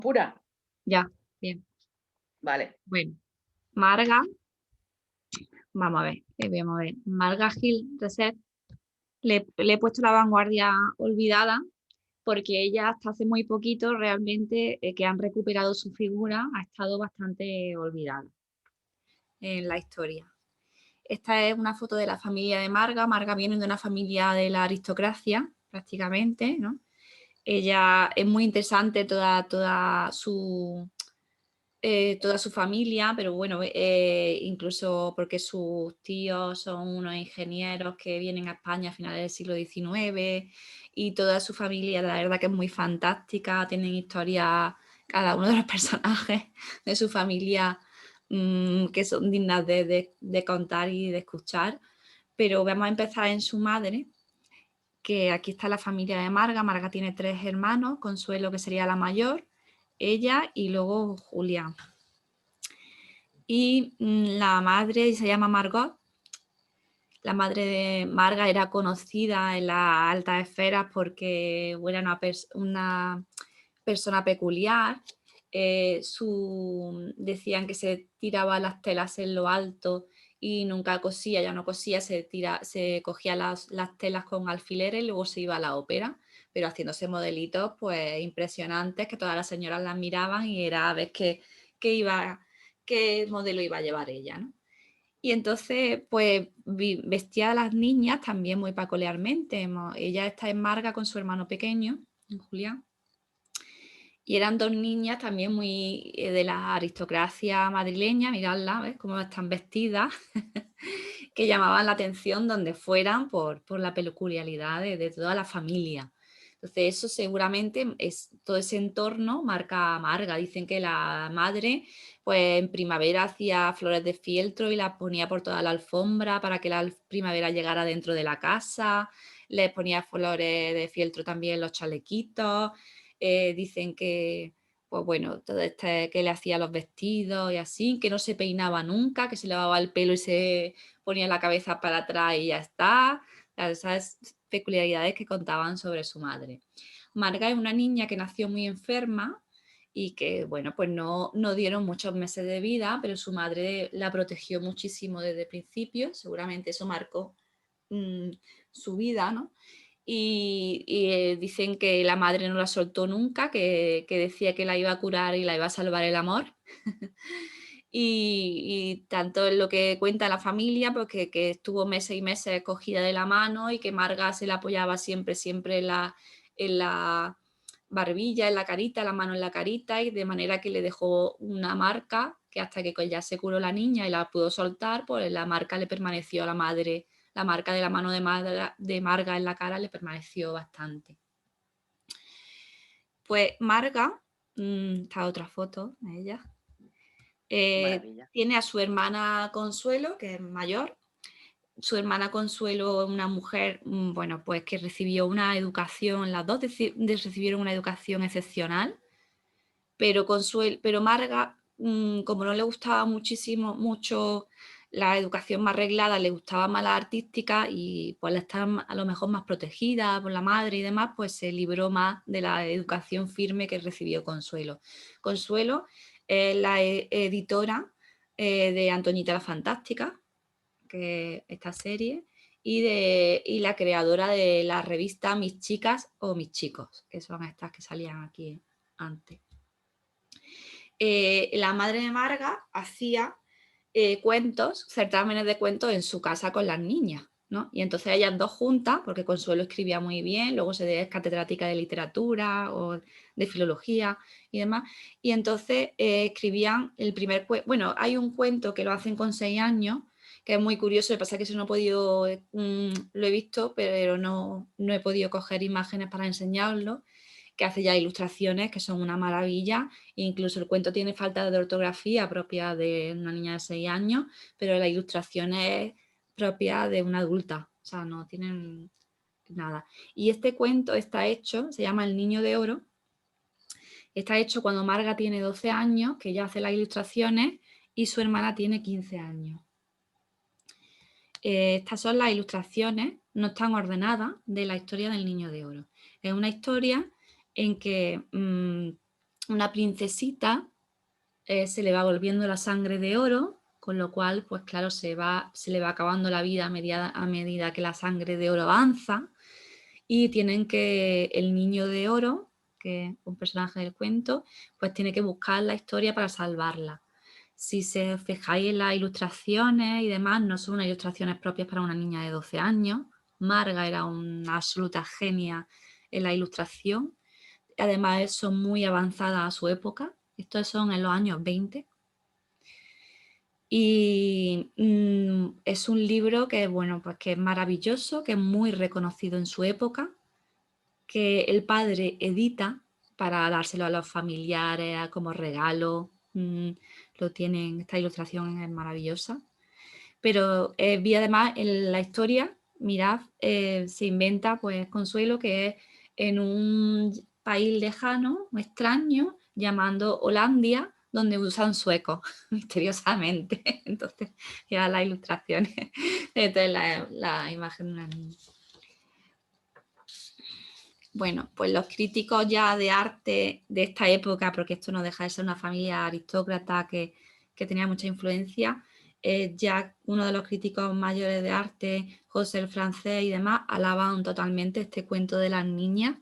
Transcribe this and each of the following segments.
pura. Ya, bien. Vale. Bueno, Marga, vamos a ver, vamos a ver. Marga Gil Reset, le he puesto la vanguardia olvidada porque ella hasta hace muy poquito realmente que han recuperado su figura ha estado bastante olvidada en la historia. Esta es una foto de la familia de Marga. Marga viene de una familia de la aristocracia, prácticamente, ¿no? Ella es muy interesante toda su familia, pero bueno, incluso porque sus tíos son unos ingenieros que vienen a España a finales del siglo XIX y toda su familia, la verdad que es muy fantástica, tienen historias, cada uno de los personajes de su familia que son dignas de contar y de escuchar, pero vamos a empezar en su madre, que aquí está la familia de Marga. Marga tiene 3 hermanos, Consuelo, que sería la mayor, ella y luego Julián. Y la madre se llama Margot. La madre de Marga era conocida en las altas esferas porque era una persona peculiar. Decían que se tiraba las telas en lo alto y nunca cosía, ya no cosía, se cogía las telas con alfileres y luego se iba a la ópera, pero haciéndose modelitos pues impresionantes que todas las señoras las miraban y era a ver qué modelo iba a llevar ella, ¿no? Y entonces, pues vestía a las niñas también muy peculiarmente. Ella está en Marga con su hermano pequeño, Julián. Y eran 2 niñas también muy de la aristocracia madrileña, miradlas, ¿ves? Cómo están vestidas, que llamaban la atención donde fueran por la peculiaridad de toda la familia. Entonces, eso seguramente todo ese entorno marca a Marga. Dicen que la madre, pues en primavera hacía flores de fieltro y las ponía por toda la alfombra para que la primavera llegara dentro de la casa. Les ponía flores de fieltro también en los chalequitos. Dicen que, pues bueno, todo que le hacía los vestidos y así, que no se peinaba nunca, que se lavaba el pelo y se ponía la cabeza para atrás y ya está. Esas peculiaridades que contaban sobre su madre. Marga es una niña que nació muy enferma y que, bueno, pues no dieron muchos meses de vida, pero su madre la protegió muchísimo desde el principio, seguramente eso marcó su vida, ¿no? Y dicen que la madre no la soltó nunca, que decía que la iba a curar y la iba a salvar el amor. Y tanto en lo que cuenta la familia, pues que estuvo meses y meses cogida de la mano y que Marga se la apoyaba siempre en la barbilla, en la carita, la mano en la carita, y de manera que le dejó una marca que hasta que ya se curó la niña y la pudo soltar, pues la marca le permaneció a la madre, la marca de la mano de Marga en la cara le permaneció bastante. Pues Marga, esta otra foto de ella, Maravilla. tiene a su hermana Consuelo, que es mayor. Su hermana Consuelo, una mujer, bueno, pues que recibió una educación, las dos recibieron una educación excepcional, pero Marga, como no le gustaba mucho la educación más reglada, le gustaba más la artística y pues al estar a lo mejor más protegida por la madre y demás, pues se libró más de la educación firme que recibió Consuelo. Consuelo es la editora de Antoñita la Fantástica, que esta serie, y la creadora de la revista Mis Chicas o Mis Chicos, que son estas que salían aquí antes. La madre de Marga hacía cuentos, certámenes de cuentos en su casa con las niñas, ¿no? Y entonces ellas dos juntas, porque Consuelo escribía muy bien, luego es catedrática de literatura o de filología y demás, y entonces escribían el primer cuento. Bueno, hay un cuento que lo hacen con 6 años, que es muy curioso, lo que pasa es que eso no he podido, lo he visto, pero no he podido coger imágenes para enseñarlo, que hace ya ilustraciones que son una maravilla. Incluso el cuento tiene falta de ortografía propia de una niña de 6 años, pero la ilustración es propia de una adulta, o sea, no tienen nada. Y este cuento está hecho, se llama El Niño de Oro, está hecho cuando Marga tiene 12 años, que ella hace las ilustraciones, y su hermana tiene 15 años. Estas son las ilustraciones, no están ordenadas, de la historia del Niño de Oro. Es una historia en que una princesita se le va volviendo la sangre de oro, con lo cual, pues claro, se le va acabando la vida a medida que la sangre de oro avanza, y tienen que, el niño de oro, que es un personaje del cuento, pues tiene que buscar la historia para salvarla. Si se fijáis en las ilustraciones y demás, no son unas ilustraciones propias para una niña de 12 años. Marga era una absoluta genia en la ilustración. Además, son muy avanzadas a su época. Estos son en los años 20. Y es un libro que, bueno, pues que es maravilloso, que es muy reconocido en su época, que el padre edita para dárselo a los familiares como regalo. Lo tienen, esta ilustración es maravillosa. Pero vi además en la historia, mirad, se inventa pues Consuelo, que es en un país lejano, extraño, llamando Holandia, donde usan sueco, misteriosamente. Entonces, ya las ilustraciones. Entonces, la imagen de una niña. Bueno, pues los críticos ya de arte de esta época, porque esto no deja de ser una familia aristócrata que tenía mucha influencia, ya uno de los críticos mayores de arte, José el Francés y demás, alaban totalmente este cuento de las niñas,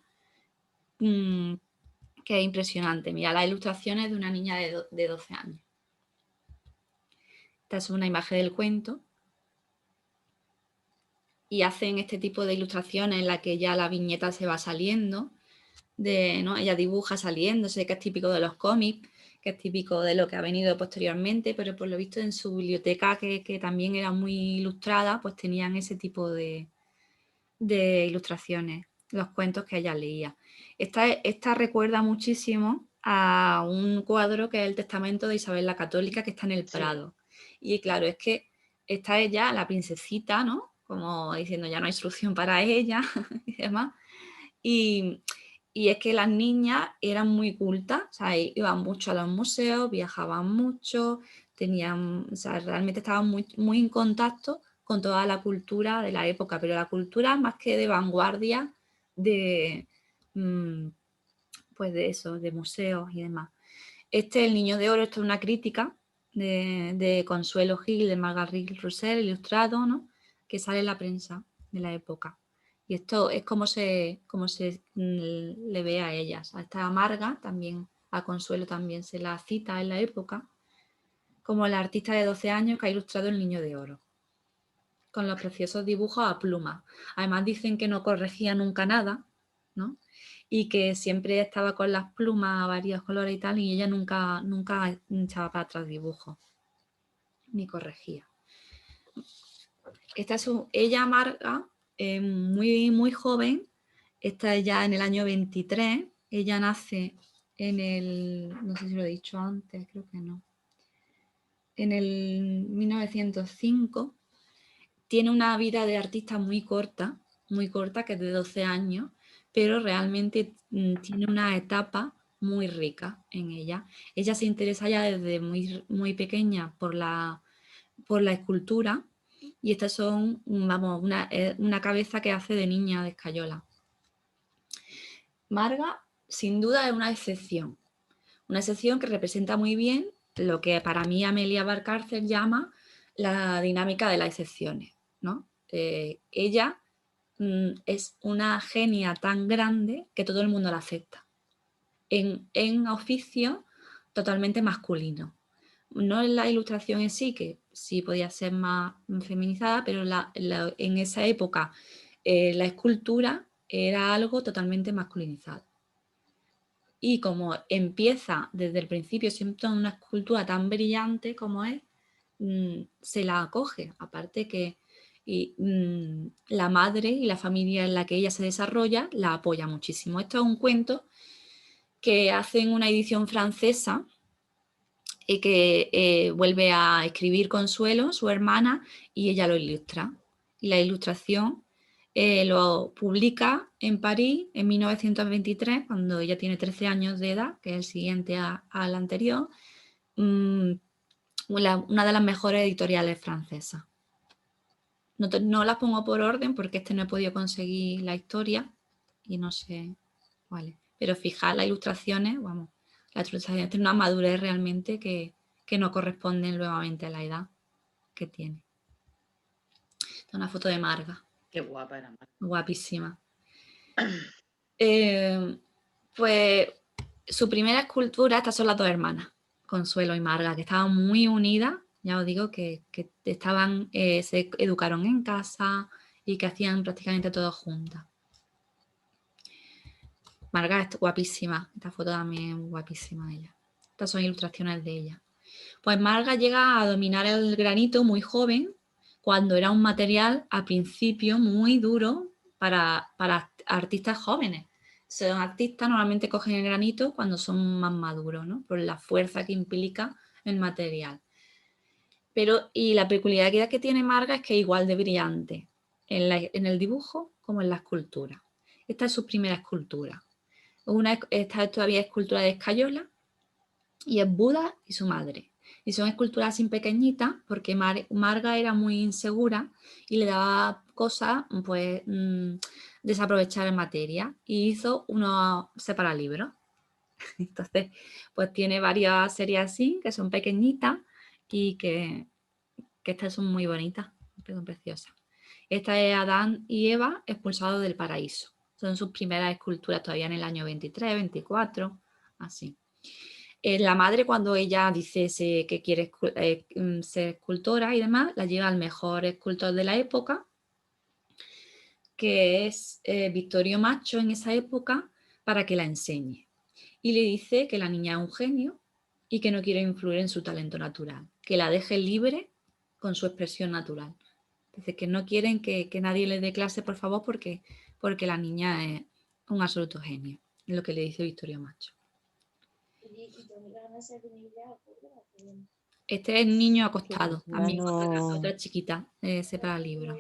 que es impresionante. Mira, las ilustraciones de una niña de 12 años. Esta es una imagen del cuento. Y hacen este tipo de ilustraciones en la que ya la viñeta se va saliendo. ¿no? Ella dibuja saliéndose, que es típico de los cómics, que es típico de lo que ha venido posteriormente, pero por lo visto en su biblioteca, que también era muy ilustrada, pues tenían ese tipo de ilustraciones, los cuentos que ella leía. Esta recuerda muchísimo a un cuadro que es el Testamento de Isabel la Católica, que está en el Prado. Y claro, es que esta es ya la princesita, ¿no? Como diciendo, ya no hay solución para ella y demás. Y es que las niñas eran muy cultas, o sea, iban mucho a los museos, viajaban mucho, tenían, o sea, realmente estaban muy, muy en contacto con toda la cultura de la época, pero la cultura más que de vanguardia, de, pues de eso, de museos y demás. El Niño de Oro, esto es una crítica de Consuelo Gil, de Marguerite Roussel, ilustrado, ¿no? Que sale en la prensa de la época. Y esto es como se le ve a ellas. A esta Marga también, a Consuelo también se la cita en la época, como la artista de 12 años que ha ilustrado El Niño de Oro, con los preciosos dibujos a pluma. Además dicen que no corregía nunca nada, ¿no? Y que siempre estaba con las plumas a varios colores y tal, y ella nunca echaba para atrás dibujos, ni corregía. Ella, Marga, muy, muy joven, está ya en el año 23, ella nace en el, no sé si lo he dicho antes, creo que no, en el 1905, tiene una vida de artista muy corta, que es de 12 años, pero realmente tiene una etapa muy rica en ella. Ella se interesa ya desde muy, muy pequeña por la escultura, y estas son, vamos, una cabeza que hace de niña de escayola. Marga, sin duda, es una excepción que representa muy bien lo que para mí Amelia Valcárcel llama la dinámica de las excepciones, ¿no? Ella es una genia tan grande que todo el mundo la acepta, en oficio totalmente masculino. No en la ilustración en sí, que sí podía ser más feminizada, pero en esa época la escultura era algo totalmente masculinizado. Y como empieza desde el principio siempre una escultura tan brillante como es, se la acoge. Aparte que la madre y la familia en la que ella se desarrolla la apoya muchísimo. Esto es un cuento que hacen una edición francesa y que vuelve a escribir Consuelo, su hermana, y ella lo ilustra. Y la ilustración lo publica en París en 1923, cuando ella tiene 13 años de edad, que es el siguiente al anterior, una de las mejores editoriales francesas. No las pongo por orden porque no he podido conseguir la historia y no sé cuál es. Pero fijar las ilustraciones, vamos, La ilustración tiene una madurez realmente que no corresponde nuevamente a la edad que tiene. Esta es una foto de Marga. Qué guapa era Marga. Guapísima. Pues su primera escultura, estas son las dos hermanas, Consuelo y Marga, que estaban muy unidas. Ya os digo que estaban, se educaron en casa y que hacían prácticamente todo juntas. Marga es guapísima. Esta foto también es guapísima ella. Estas son ilustraciones de ella. Pues Marga llega a dominar el granito muy joven, cuando era un material al principio muy duro para artistas jóvenes. Son artistas, normalmente cogen el granito cuando son más maduros, ¿no? Por la fuerza que implica el material. Y la peculiaridad que tiene Marga es que es igual de brillante en el dibujo como en la escultura. Esta es su primera escultura. Esta todavía es escultura de escayola y es Buda y su madre. Y son esculturas así pequeñitas porque Marga era muy insegura y le daba cosas, pues, desaprovechar en materia. Y hizo unos separalibros. Entonces, pues tiene varias series así, que son pequeñitas y que estas son muy bonitas, son preciosas. Esta es Adán y Eva expulsados del paraíso. Son sus primeras esculturas todavía en el año 23, 24, así. La madre, cuando ella dice que quiere ser escultora y demás, la lleva al mejor escultor de la época, que es Vittorio Macho en esa época, para que la enseñe. Y le dice que la niña es un genio y que no quiere influir en su talento natural, que la deje libre con su expresión natural. Dice que no quieren que nadie le dé clase, por favor, porque la niña es un absoluto genio, es lo que le dice Vittorio Macho. Este es el niño acostado, también otra chiquita, separa libros.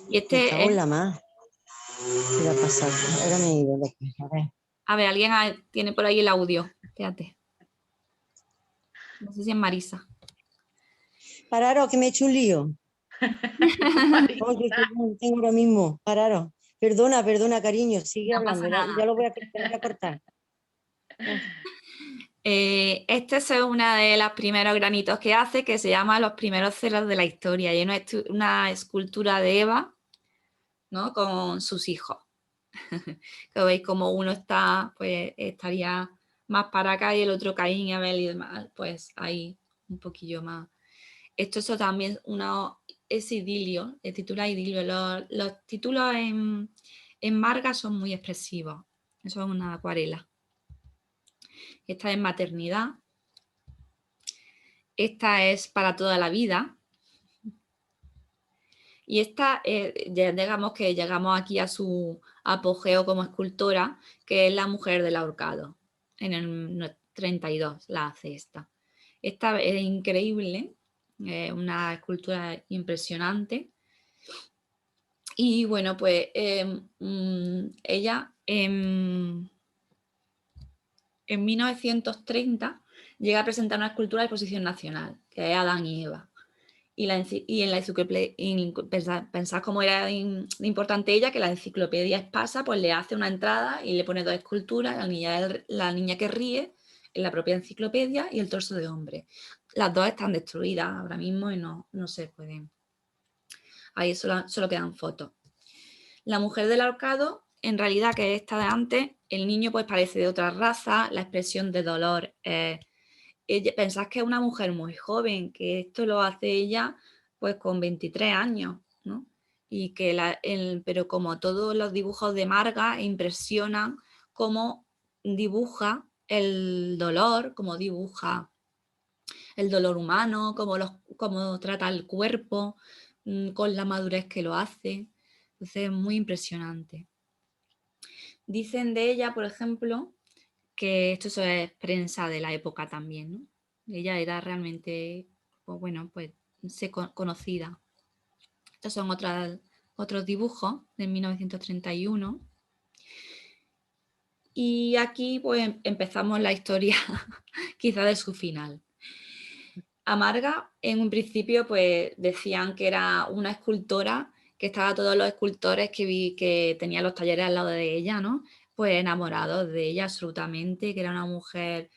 Y este Me cago en la más. ¿Qué le ha pasado? Ahora me he ido. A ver, alguien tiene por ahí el audio. Fíjate. No sé si es Marisa. Pararos, que me he hecho un lío. Tengo ahora mismo. Pararos. Perdona, cariño. Sigue No hablando. pasa nada. Ya lo voy a cortar. Este es uno de los primeros granitos que hace, que se llama Los primeros celos de la historia. Y es una escultura de Eva, ¿no? Con sus hijos. Que veis como uno está, pues estaría más para acá y el otro Caín y Abel y demás, pues ahí un poquillo más. Esto también es idilio, el titula idilio. Los títulos en Marga son muy expresivos. Eso es una acuarela. Esta es maternidad. Esta es para toda la vida. Y esta, ya digamos que llegamos aquí a su apogeo como escultora, que es la mujer del ahorcado. En el 32 la hace esta. Esta es increíble, una escultura impresionante. Y bueno, pues ella en 1930 llega a presentar una escultura de exposición nacional, que es Adán y Eva. Y en la enciclopedia, pensad cómo era importante ella, que la enciclopedia Espasa pues le hace una entrada y le pone dos esculturas, la niña que ríe en la propia enciclopedia y el torso de hombre. Las dos están destruidas ahora mismo y no se pueden. Ahí solo quedan fotos. La mujer del ahorcado, en realidad, que es esta de antes, el niño pues parece de otra raza, la expresión de dolor pensad que es una mujer muy joven, que esto lo hace ella pues con 23 años, ¿no? Y pero como todos los dibujos de Marga impresionan cómo dibuja el dolor, cómo dibuja el dolor humano, cómo trata el cuerpo, con la madurez que lo hace. Entonces es muy impresionante. Dicen de ella, por ejemplo, que esto es prensa de la época también, ¿no? Ella era realmente, pues bueno, pues conocida. Estos son otros dibujos de 1931. Y aquí pues empezamos la historia quizá de su final. A Marga en un principio pues decían que era una escultora, que estaba todos los escultores que tenían los talleres al lado de ella, ¿no? pues enamorados de ella absolutamente, que era una mujer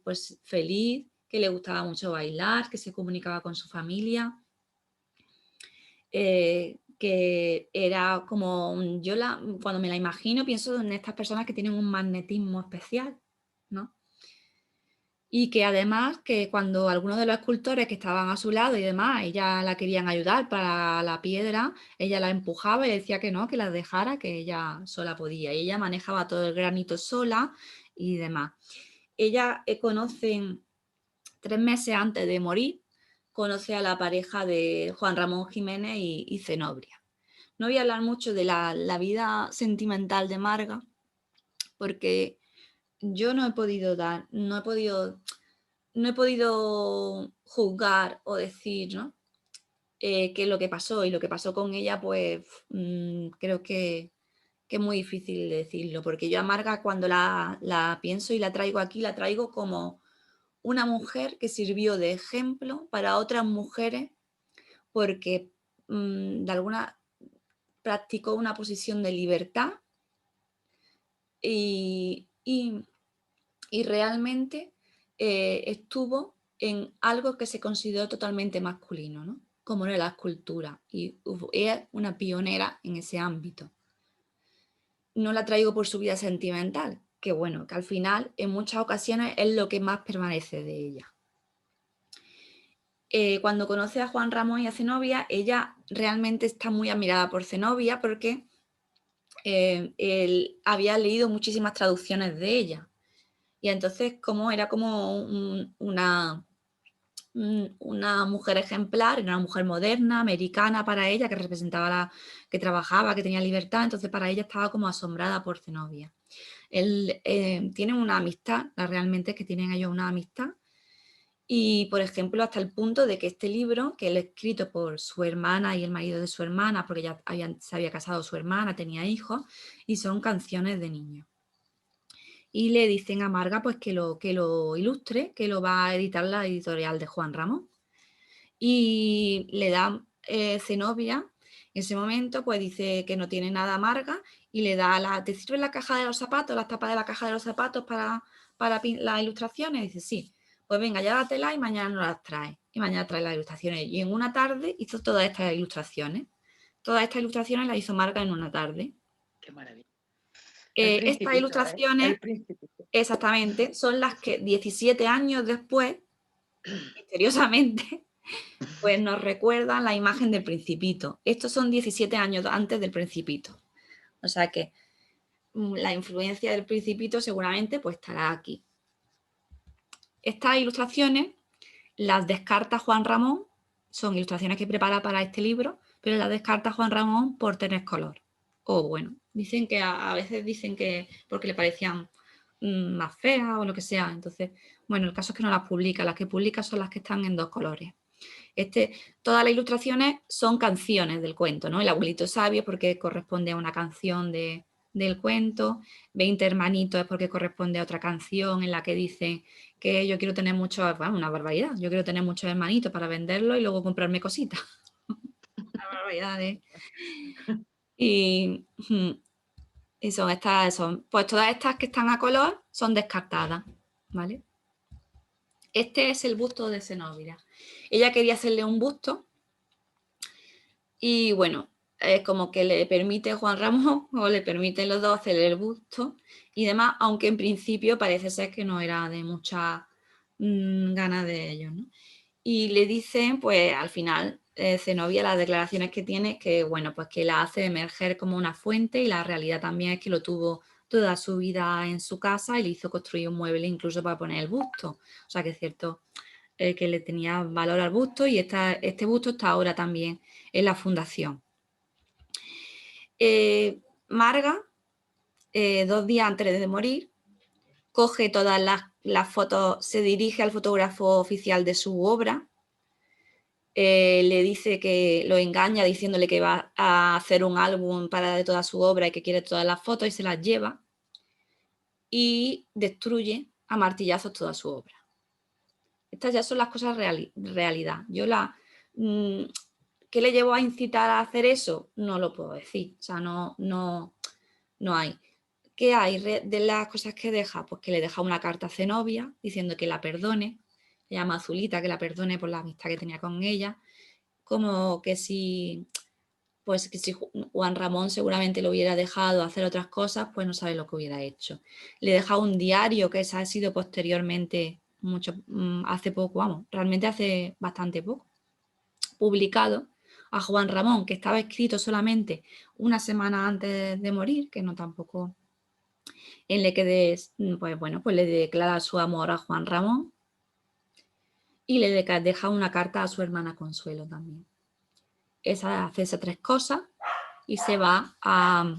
pues feliz, que le gustaba mucho bailar, que se comunicaba con su familia, que era como, cuando me la imagino pienso en estas personas que tienen un magnetismo especial, ¿no? Y que además que cuando algunos de los escultores que estaban a su lado y demás, ella la querían ayudar para la piedra, ella la empujaba y decía que no, que la dejara, que ella sola podía. Y ella manejaba todo el granito sola y demás. Ella conoce 3 meses antes de morir, conoce a la pareja de Juan Ramón Jiménez y Zenobria. No voy a hablar mucho de la vida sentimental de Marga, porque yo no he podido juzgar o decir, ¿no? Qué es lo que pasó, y lo que pasó con ella, pues creo que es muy difícil decirlo, porque yo a Marga cuando la pienso y la traigo aquí, la traigo como una mujer que sirvió de ejemplo para otras mujeres porque practicó una posición de libertad y realmente estuvo en algo que se consideró totalmente masculino, ¿no? Como era la escultura, y es una pionera en ese ámbito. No la traigo por su vida sentimental, que bueno, que al final en muchas ocasiones es lo que más permanece de ella. Cuando conoce a Juan Ramón y a Zenobia, ella realmente está muy admirada por Zenobia porque él había leído muchísimas traducciones de ella. Y entonces era como una mujer ejemplar, era una mujer moderna, americana para ella, que representaba, que trabajaba, que tenía libertad, entonces para ella estaba como asombrada por Zenobia. Tienen una amistad, realmente es que tienen ellos una amistad, y por ejemplo hasta el punto de que este libro, que él ha escrito por su hermana y el marido de su hermana, porque ya se había casado su hermana, tenía hijos, y son canciones de niños. Y le dicen a Marga pues que lo ilustre, que lo va a editar la editorial de Juan Ramón. Y le da Zenobia, en ese momento pues dice que no tiene nada Marga y le da ¿te sirve la caja de los zapatos, las tapas de la caja de los zapatos para las ilustraciones? Y dice, sí, pues venga, llévatela y mañana nos las trae. Y mañana trae las ilustraciones. Y en una tarde hizo todas estas ilustraciones. Todas estas ilustraciones las hizo Marga en una tarde. Qué maravilla. Estas ilustraciones, El Principito. exactamente, son las que 17 años después, misteriosamente, pues nos recuerdan la imagen del Principito. Estos son 17 años antes del Principito. O sea que la influencia del Principito seguramente pues estará aquí. Estas ilustraciones las descarta Juan Ramón, son ilustraciones que prepara para este libro, pero las descarta Juan Ramón por tener color. O bueno, dicen que a veces dicen que porque le parecían más feas o lo que sea. Entonces, bueno, el caso es que no las publica. Las que publica son las que están en 2 colores. Todas las ilustraciones son canciones del cuento, ¿no? El abuelito sabio porque corresponde a una canción del cuento, 20 hermanitos es porque corresponde a otra canción en la que dicen que yo quiero tener muchos, bueno, una barbaridad, yo quiero tener muchos hermanitos para venderlos y luego comprarme cositas. Una barbaridad, ¿eh? Y pues todas estas que están a color son descartadas, ¿vale? Este es el busto de Zenobia. Ella quería hacerle un busto y bueno, es como que le permite Juan Ramón o le permiten los dos hacerle el busto y demás, aunque en principio parece ser que no era de mucha ganas de ellos, ¿no? Y le dicen, pues al final, Zenobia, las declaraciones que tiene es que, bueno, pues que la hace emerger como una fuente y la realidad también es que lo tuvo toda su vida en su casa y le hizo construir un mueble incluso para poner el busto. O sea que es cierto que le tenía valor al busto y este busto está ahora también en la fundación. Marga, 2 días antes de morir, coge todas las fotos, se dirige al fotógrafo oficial de su obra, le dice que lo engaña diciéndole que va a hacer un álbum de toda su obra y que quiere todas las fotos y se las lleva y destruye a martillazos toda su obra. Estas ya son las cosas realidad. ¿Qué le llevó a incitar a hacer eso? No lo puedo decir. O sea, no hay. ¿Qué hay de las cosas que deja? Pues que le deja una carta a Zenobia diciendo que la perdone, le llama Azulita, que la perdone por la amistad que tenía con ella, como que si Juan Ramón seguramente lo hubiera dejado hacer otras cosas, pues no sabe lo que hubiera hecho. Le deja un diario que esa ha sido posteriormente, hace poco, vamos, realmente hace bastante poco, publicado a Juan Ramón, que estaba escrito solamente una semana antes de morir, que no tampoco, en el que pues le declara su amor a Juan Ramón y le deja una carta a su hermana Consuelo también. Esa hace esas 3 cosas y se va a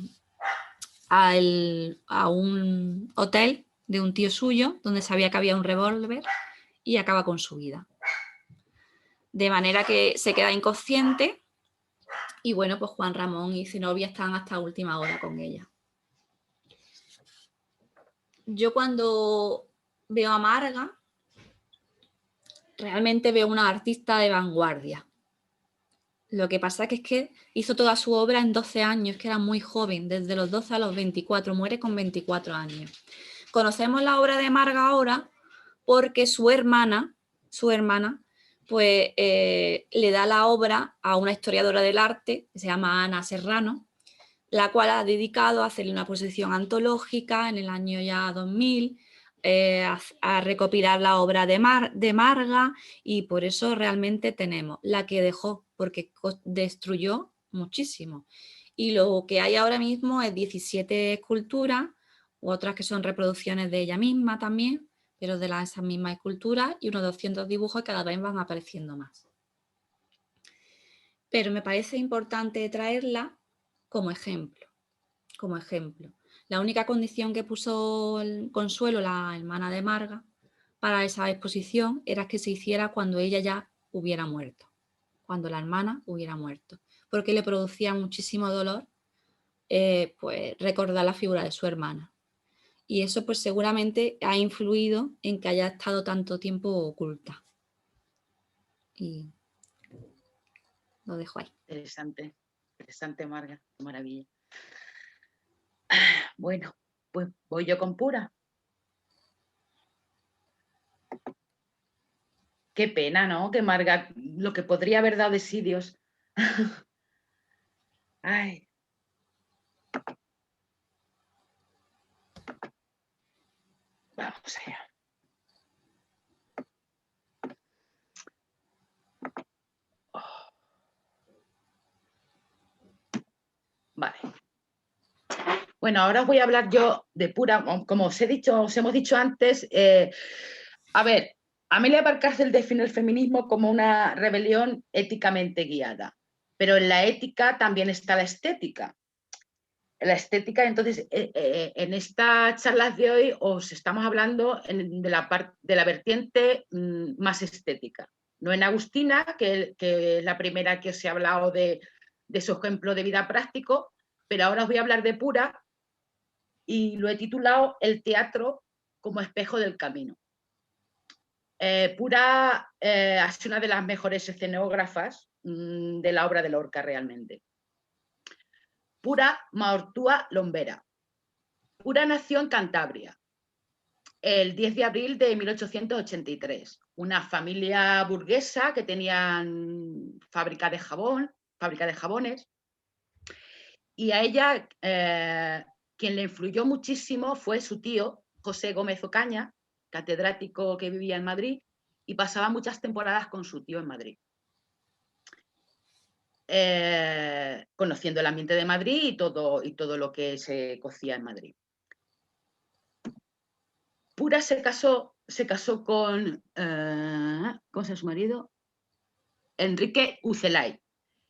un hotel de un tío suyo donde sabía que había un revólver y acaba con su vida. De manera que se queda inconsciente y bueno, pues Juan Ramón y Zenobia están hasta última hora con ella. Yo cuando veo a Marga, realmente veo una artista de vanguardia. Lo que pasa es que hizo toda su obra en 12 años, que era muy joven, desde los 12 a los 24, muere con 24 años. Conocemos la obra de Marga ahora porque su hermana, pues le da la obra a una historiadora del arte, que se llama Ana Serrano, la cual ha dedicado a hacerle una exposición antológica en el año ya 2000, a recopilar la obra de Marga, y por eso realmente tenemos la que dejó, porque destruyó muchísimo. Y lo que hay ahora mismo es 17 esculturas, u otras que son reproducciones de ella misma también, pero de esas mismas esculturas, y unos 200 dibujos, que cada vez van apareciendo más. Pero me parece importante traerla como ejemplo. La única condición que puso Consuelo, la hermana de Marga, para esa exposición era que se hiciera cuando ella ya hubiera muerto, cuando la hermana hubiera muerto, porque le producía muchísimo dolor pues recordar la figura de su hermana. Y eso pues seguramente ha influido en que haya estado tanto tiempo oculta. Y lo dejo ahí. Interesante, Marga, qué maravilla. Bueno, pues voy yo con Pura. Qué pena, ¿no? Que Marga, lo que podría haber dado de sí, Dios. Ay. Vamos allá. Vale. Bueno, ahora os voy a hablar yo de Pura, como os hemos dicho antes. A ver, Amelia Valcárcel define el feminismo como una rebelión éticamente guiada, pero en la ética también está la estética. La estética, entonces, en estas charlas de hoy os estamos hablando de la vertiente más estética. No en Agustina, que es la primera que os he hablado de su ejemplo de vida práctico, pero ahora os voy a hablar de Pura y lo he titulado El teatro como espejo del camino. Pura ha sido una de las mejores escenógrafas de la obra de Lorca realmente. Pura Maortúa Lombera. Pura nació en Cantabria el 10 de abril de 1883. Una familia burguesa que tenían fábrica de jabones. Y a ella, quien le influyó muchísimo fue su tío, José Gómez Ocaña, catedrático que vivía en Madrid, y pasaba muchas temporadas con su tío en Madrid. Conociendo el ambiente de Madrid y todo lo que se cocía en Madrid. Pura se casó con, ¿cómo se llama su marido? Enrique Ucelay,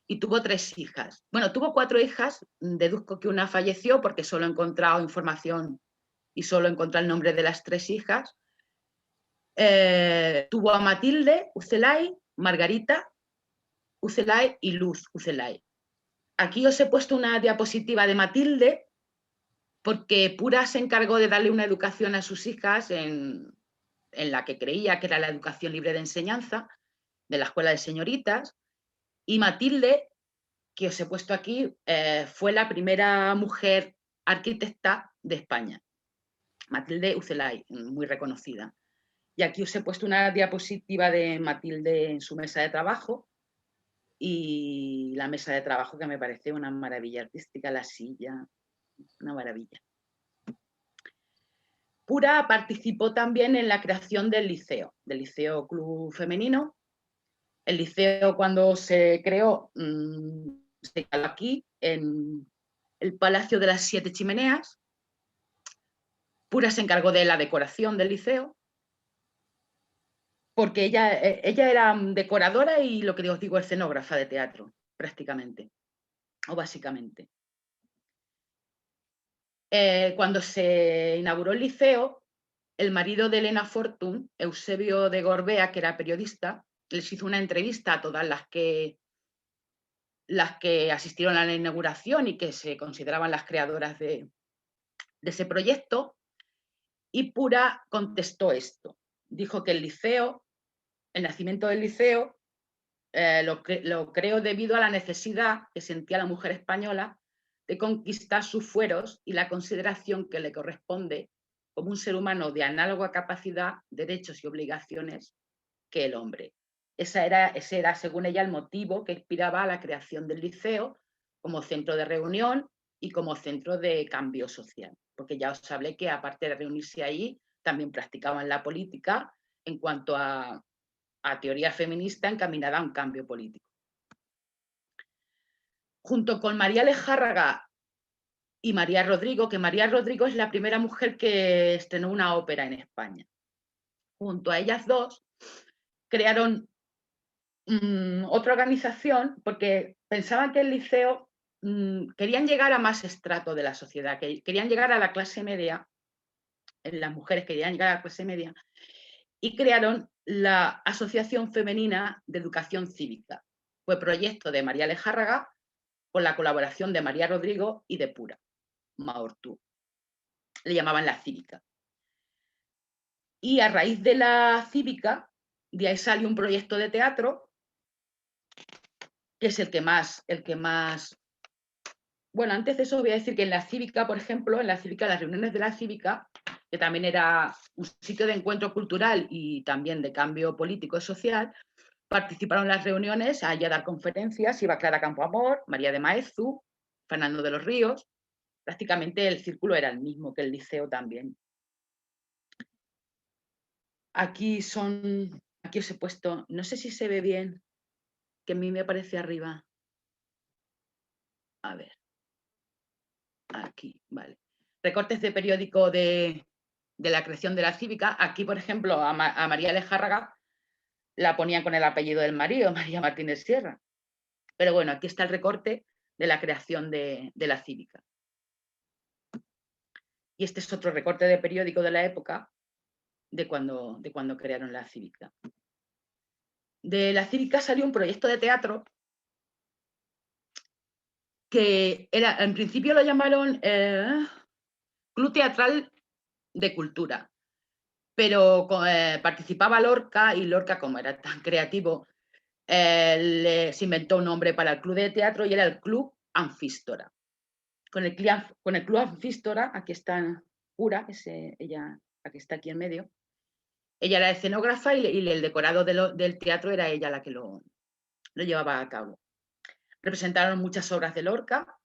y tuvo 3 hijas. Bueno, tuvo 4 hijas, deduzco que una falleció porque solo he encontrado información y solo he encontrado el nombre de las 3 hijas. Tuvo a Matilde Ucelay, Margarita Ucelay y Luz Ucelay. Aquí os he puesto una diapositiva de Matilde porque Pura se encargó de darle una educación a sus hijas en la que creía que era la educación libre de enseñanza, de la escuela de señoritas, y Matilde, que os he puesto aquí, fue la primera mujer arquitecta de España. Matilde Ucelay, muy reconocida. Y aquí os he puesto una diapositiva de Matilde en su mesa de trabajo, y la mesa de trabajo que me parece una maravilla artística, la silla, una maravilla. Pura participó también en la creación del Liceo Club Femenino. El liceo, cuando se creó, se quedó aquí, en el Palacio de las 7 Chimeneas. Pura se encargó de la decoración del liceo, porque ella era decoradora y, lo que os digo, escenógrafa de teatro, prácticamente, o básicamente. Cuando se inauguró el liceo, el marido de Elena Fortún, Eusebio de Gorbea, que era periodista, les hizo una entrevista a todas las que asistieron a la inauguración y que se consideraban las creadoras de ese proyecto, y Pura contestó esto. Dijo que el nacimiento del liceo, lo creó debido a la necesidad que sentía la mujer española de conquistar sus fueros y la consideración que le corresponde como un ser humano de análoga capacidad, derechos y obligaciones que el hombre. Ese era, según ella, el motivo que inspiraba a la creación del liceo como centro de reunión y como centro de cambio social. Porque ya os hablé que, aparte de reunirse ahí, también practicaban la política en cuanto a teoría feminista encaminada a un cambio político. Junto con María Lejárraga y María Rodrigo, que María Rodrigo es la primera mujer que estrenó una ópera en España. Junto a ellas dos, crearon otra organización, porque pensaban que el liceo, querían llegar a más estrato de la sociedad, que querían llegar a la clase media, las mujeres querían llegar a la clase media, y crearon la Asociación Femenina de Educación Cívica. Fue proyecto de María Lejárraga con la colaboración de María Rodrigo y de Pura Maortú. Le llamaban la Cívica. Y a raíz de la Cívica, de ahí salió un proyecto de teatro, que es el que más... Bueno, antes de eso voy a decir que en la Cívica, por ejemplo, las reuniones de la Cívica, que también era un sitio de encuentro cultural y también de cambio político y social, participaron en las reuniones, allí a dar conferencias, iba Clara Campoamor, María de Maeztu, Fernando de los Ríos. Prácticamente el círculo era el mismo que el liceo también. Aquí os he puesto, no sé si se ve bien, que a mí me aparece arriba. A ver. Aquí, vale. Recortes de periódico de la creación de la Cívica. Aquí, por ejemplo, a María Lejárraga la ponían con el apellido del marido, María Martínez Sierra. Pero bueno, aquí está el recorte de la creación de la Cívica. Y este es otro recorte de periódico de la época, de cuando crearon la Cívica. De la Cívica salió un proyecto de teatro que era, en principio lo llamaron Club Teatral de Cultura, pero participaba Lorca, y Lorca, como era tan creativo, se inventó un nombre para el club de teatro y era el Club Anfístora. Con el Club Anfístora, aquí está Pura, ella, la que está aquí en medio, ella era escenógrafa y el decorado del teatro era ella la que lo llevaba a cabo. Representaron muchas obras de Lorca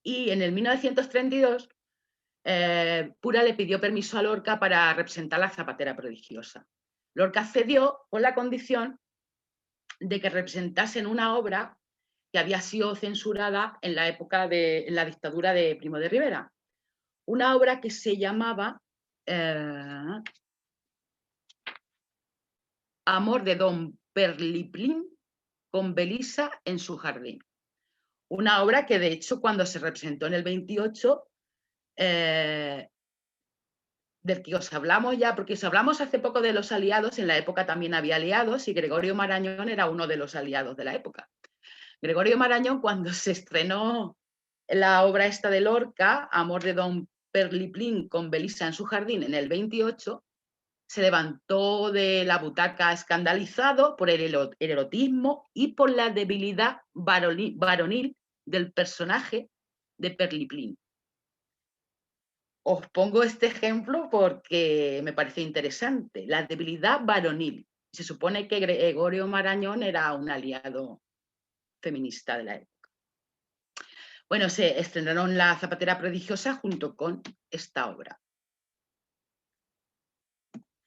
y en el 1932 Pura le pidió permiso a Lorca para representar La Zapatera Prodigiosa. Lorca cedió con la condición de que representasen una obra que había sido censurada en la época de la dictadura de Primo de Rivera. Una obra que se llamaba Amor de Don Perliplín con Belisa en su jardín. Una obra que, de hecho, cuando se representó en el 28, del que os hablamos ya, porque os hablamos hace poco de los aliados, en la época también había aliados y Gregorio Marañón era uno de los aliados de la época. Gregorio Marañón, cuando se estrenó la obra esta de Lorca, Amor de Don Perliplín con Belisa en su jardín, en el 28, se levantó de la butaca escandalizado por el erotismo y por la debilidad varonil del personaje de Perliplín. os pongo este ejemplo porque me parece interesante. La debilidad varonil. Se supone que Gregorio Marañón era un aliado feminista de la época. Bueno, se estrenaron La zapatera prodigiosa junto con esta obra.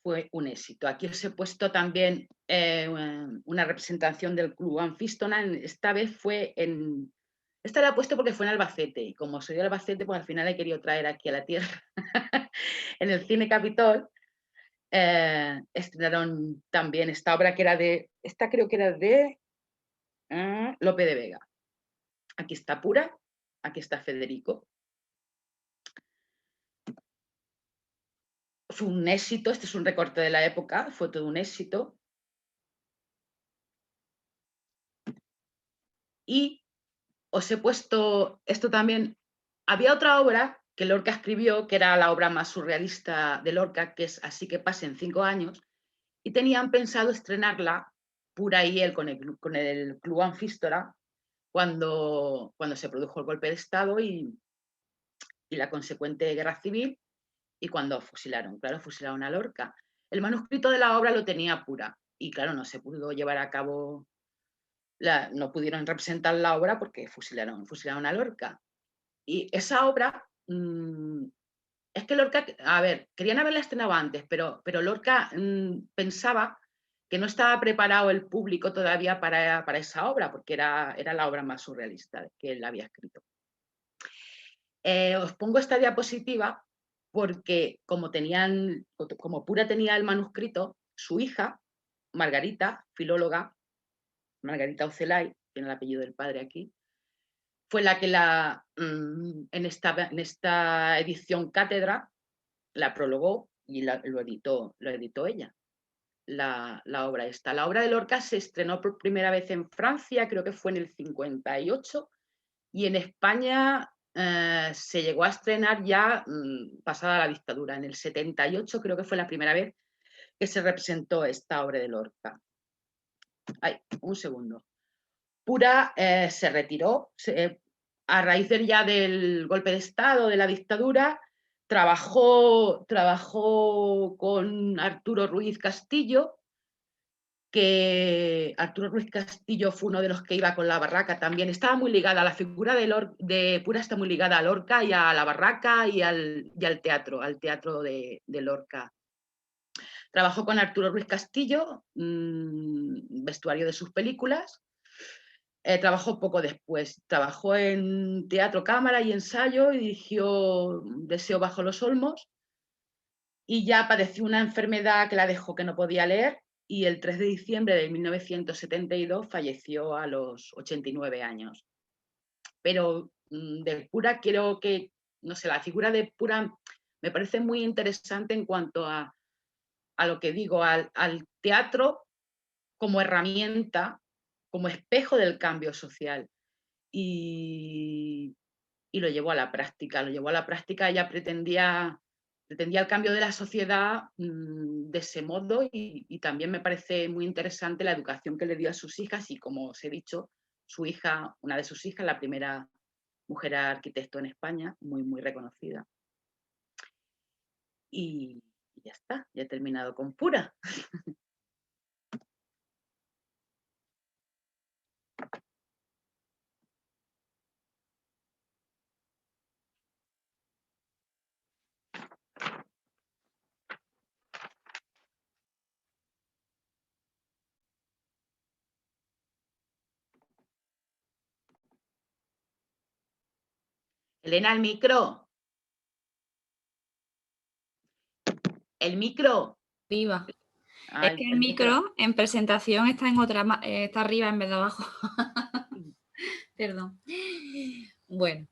Fue un éxito. Aquí os he puesto también una representación del Club Anfístona. Esta vez fue en... Esta la he puesto porque fue en Albacete, y como soy de Albacete, pues al final he querido traer aquí a la tierra. En el Cine Capitol estrenaron también esta obra que era de... Esta creo que era de Lope de Vega. Aquí está Pura, aquí está Federico. Fue un éxito, este es un recorte de la época, fue todo un éxito. Y os he puesto esto también. Había otra obra que Lorca escribió, que era la obra más surrealista de Lorca, que es Así que pasen 5 años, y tenían pensado estrenarla Pura y él con el Club Anfístona cuando se produjo el golpe de Estado y la consecuente guerra civil, y cuando fusilaron a Lorca. El manuscrito de la obra lo tenía Pura y claro, no se pudo llevar a cabo, no pudieron representar la obra porque fusilaron a Lorca. Y esa obra, es que Lorca, a ver, querían haberla estrenado antes, pero Lorca pensaba que no estaba preparado el público todavía para esa obra, porque era la obra más surrealista que él había escrito. Os pongo esta diapositiva porque como Pura tenía el manuscrito, su hija, Margarita, filóloga, Margarita Ocelay, tiene el apellido del padre aquí, fue la que en esta edición cátedra la prologó y lo editó ella, la obra esta. La obra de Lorca se estrenó por primera vez en Francia, creo que fue en el 58, y en España se llegó a estrenar ya pasada la dictadura. En el 78 creo que fue la primera vez que se representó esta obra de Lorca. Ay, un segundo. Pura se retiró a raíz del golpe de Estado, de la dictadura. Trabajó con Arturo Ruiz Castillo, que Arturo Ruiz Castillo fue uno de los que iba con la barraca también. Estaba muy ligada, la figura de Pura está muy ligada a Lorca y a la barraca y al teatro de Lorca. Trabajó con Arturo Ruiz Castillo, vestuario de sus películas. Trabajó poco después, trabajó en teatro, cámara y ensayo, y dirigió Deseo bajo los olmos, y ya padeció una enfermedad que la dejó que no podía leer, y el 3 de diciembre de 1972 falleció a los 89 años. Pero de Pura quiero que, no sé, la figura de Pura me parece muy interesante en cuanto a lo que digo, al teatro como herramienta, como espejo del cambio social. Y lo llevó a la práctica, ella pretendía el cambio de la sociedad de ese modo, y también me parece muy interesante la educación que le dio a sus hijas, y como os he dicho, su hija, una de sus hijas, la primera mujer arquitecto en España, muy, muy reconocida. Y ya está, ya he terminado con Pura. Elena, el micro. El micro. Viva. Ay, Es que el micro en presentación está está arriba en vez de abajo. Perdón. Bueno,